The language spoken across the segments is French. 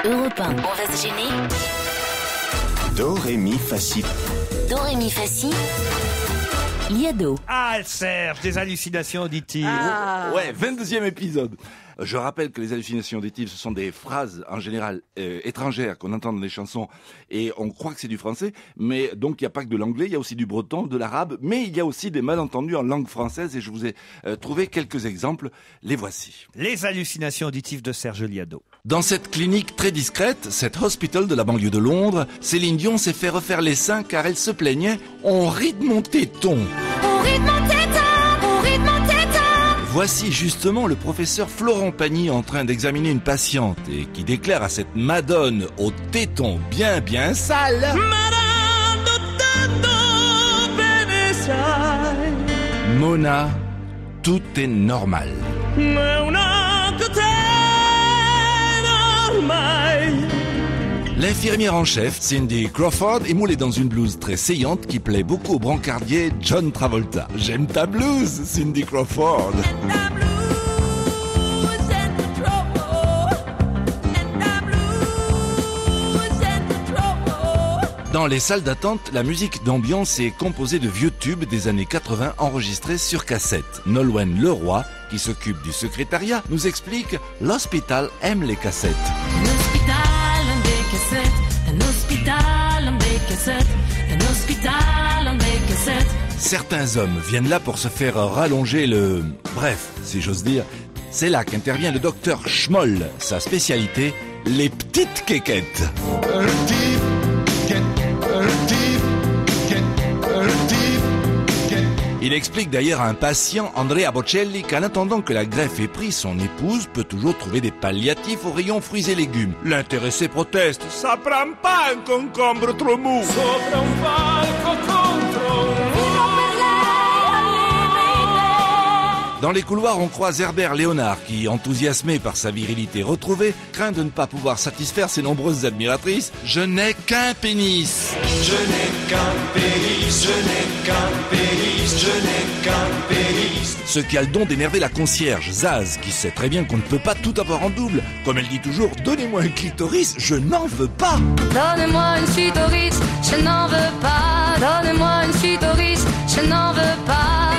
Europe 1. On va se gêner. Do, ré, mi, fa, si. Do, ré, mi, fa, si. Liado. Ah, Serge, des hallucinations auditives. Ouais, 22e épisode. Je rappelle que les hallucinations auditives, ce sont des phrases en général étrangères qu'on entend dans des chansons et on croit que c'est du français, mais donc il n'y a pas que de l'anglais, il y a aussi du breton, de l'arabe, mais il y a aussi des malentendus en langue française et je vous ai trouvé quelques exemples, les voici. Les hallucinations auditives de Serge Liado. Dans cette clinique très discrète, cet hospital de la banlieue de Londres, Céline Dion s'est fait refaire les seins car elle se plaignait « On rit de mon téton ». On rit de mon téton, on rit de mon téton. Voici justement le professeur Florent Pagny en train d'examiner une patiente et qui déclare à cette madone au téton bien sale. Madame de téton, bébé sale. Mona, tout est normal. Mona, tout est normal. L'infirmière en chef, Cindy Crawford, est moulée dans une blouse très saillante qui plaît beaucoup au brancardier John Travolta. J'aime ta blouse, Cindy Crawford. Dans les salles d'attente, la musique d'ambiance est composée de vieux tubes des années 80 enregistrés sur cassette. Nolwenn Leroy, qui s'occupe du secrétariat, nous explique « L'hôpital aime les cassettes ». Certains hommes viennent là pour se faire rallonger le... Bref, si j'ose dire, c'est là qu'intervient le docteur Schmoll, sa spécialité, les petites quéquettes. Il explique d'ailleurs à un patient, Andrea Bocelli, qu'en attendant que la greffe ait pris, son épouse peut toujours trouver des palliatifs au rayon fruits et légumes. L'intéressé proteste. Ça prend pas un concombre trop mou. Dans les couloirs, on croise Herbert Léonard qui, enthousiasmé par sa virilité retrouvée, craint de ne pas pouvoir satisfaire ses nombreuses admiratrices. Je n'ai qu'un pénis. Je n'ai qu'un pénis, je n'ai qu'un pénis, je n'ai qu'un pénis. Ce qui a le don d'énerver la concierge, Zaz, qui sait très bien qu'on ne peut pas tout avoir en double. Comme elle dit toujours, donnez-moi un clitoris, je n'en veux pas. Donnez-moi une clitoris, je n'en veux pas. Donnez-moi une clitoris, je n'en veux pas.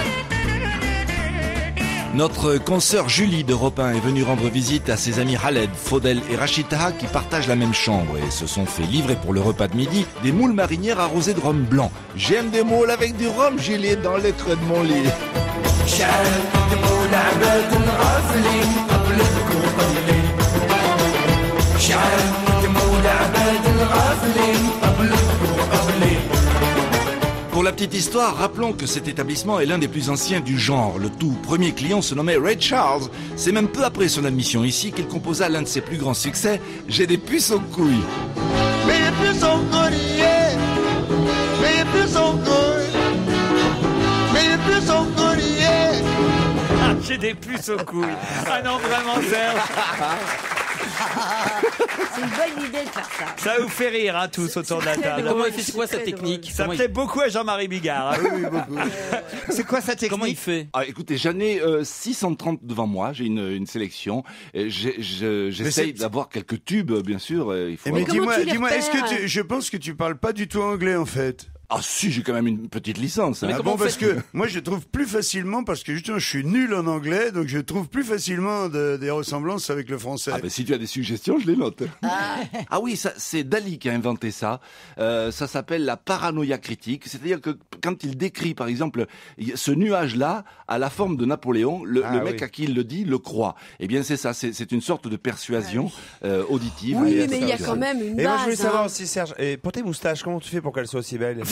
Notre consoeur Julie d'Europe 1 est venue rendre visite à ses amis Khaled, Faudel et Rachida qui partagent la même chambre et se sont fait livrer pour le repas de midi des moules marinières arrosées de rhum blanc. J'aime des moules avec du rhum, Julie, dans le creux de mon lit. Pour la petite histoire, rappelons que cet établissement est l'un des plus anciens du genre. Le tout premier client se nommait Ray Charles. C'est même peu après son admission ici qu'il composa l'un de ses plus grands succès, J'ai des puces aux couilles. Mais les puces aux couilles, yeah. Mais les puces aux couilles. Mais les puces aux couilles, yeah. Ah, j'ai des puces aux couilles. Ah non, vraiment, Serge. C'est une bonne idée de faire ça. Ça vous fait rire, hein, tous autour de la table. Comment il fait, c'est quoi sa technique? Ça plaît beaucoup à Jean-Marie Bigard. Hein. Oui, beaucoup. C'est quoi sa technique? Comment il fait? Ah, écoutez, j'en ai 630 devant moi, j'ai une sélection. J'essaye d'avoir quelques tubes, bien sûr. Il faut mais avoir- dis-moi, est-ce que je pense que tu parles pas du tout anglais en fait? Ah si, j'ai quand même une petite licence. Hein. Ah bon, parce que moi je trouve plus facilement, parce que justement je suis nul en anglais, donc je trouve plus facilement des ressemblances avec le français. Ah ben si tu as des suggestions, je les note. Ah oui, ça, c'est Dali qui a inventé ça. Ça s'appelle la paranoïa critique. C'est-à-dire que quand il décrit, par exemple, ce nuage-là à la forme de Napoléon, le mec à qui il le dit le croit. Eh bien c'est ça, c'est une sorte de persuasion auditive. Oui, mais il y a quand même une base. Et moi je voulais savoir hein. aussi, Serge, et pour tes moustaches, comment tu fais pour qu'elles soient aussi belles?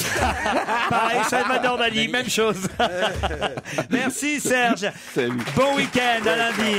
Pareil, Salvador Dali, même chose. Merci Serge. Salut. Bon week-end, à lundi.